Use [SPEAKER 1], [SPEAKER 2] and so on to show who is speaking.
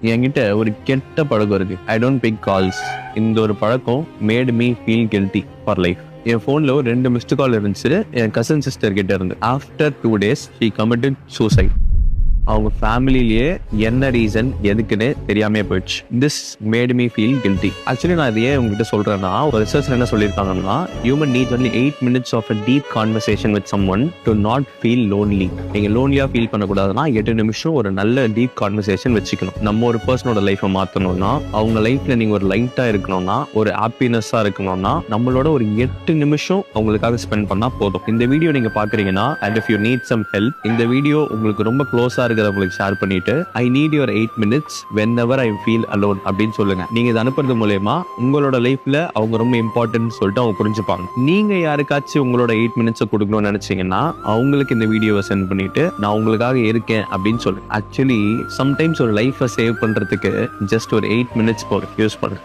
[SPEAKER 1] என்கிட்ட ஒரு கெட்ட பழக்கம் இருக்கு. I don't pick calls. இந்த ஒரு பழக்கம் made me feel guilty for life. என் ஃபோனில் ஒரு 2 மிஸ்டு கால் இருந்துச்சு என் கசின் சிஸ்டர் கிட்ட இருந்து. After 2 days she committed suicide. அவங்க ஃபேமிலிலேயே என்ன ரீசன் எதுக்குன்னு தெரியாமே போயிடுச்சு. This made me feel guilty. Actually நான் இதையே உங்ககிட்ட சொல்றேன்னா, ஒரு ரிசர்ச் என்ன சொல்லியிருக்காங்கன்னா, human needs only 8 minutes of a deep conversation with someone to not feel lonely. நீங்க லோன்லியா ஃபீல் பண்ணக்கூடாதுன்னா 8 நிமிஷம் ஒரு நல்ல டீப் கான்வர்சேஷன் வச்சுக்கணும். நம்ம ஒரு பர்சனோட லைஃபை மாற்றணும்னா, அவங்க லைஃப்ல நீங்க ஒரு லைட்டா இருக்கணும்னா, ஒரு ஹாப்பினஸ்ஸா இருக்கணும்னா, நம்மளோட ஒரு 8 நிமிஷம் அவங்களுக்காக ஸ்பெண்ட் பண்ணா போதும். இந்த வீடியோ நீங்க பாக்குறீங்கன்னா, and if you need some help, இந்த வீடியோ உங்களுக்கு ரொம்ப க்ளோஸா உங்களுக்கு ஷேர் பண்ணிட்டு I need your 8 minutes whenever I feel alone அப்படின்னு சொல்லுங்க. நீங்க இதை அனுப்புறது மூலமா உங்களோட லைஃப்ல அவங்க ரொம்ப இம்பார்ட்டன்ட் சொல்லிட்டு அவங்க புரிஞ்சுப்பாங்க. நீங்க யாருக்காச்சும் உங்களோட 8 minutes கொடுக்கணும்னு நினைச்சீங்கன்னா அவங்களுக்கு இந்த வீடியோவை சென்ட் பண்ணிட்டு நான் உங்களுக்காக இருக்கேன் அப்படின்னு சொல்லுங்க. ஆக்சுவலி சம்டைம்ஸ் ஒரு லைஃபை சேவ் பண்றதுக்கு ஜஸ்ட் ஒரு 8 minutes யூஸ் பண்ணுங்க.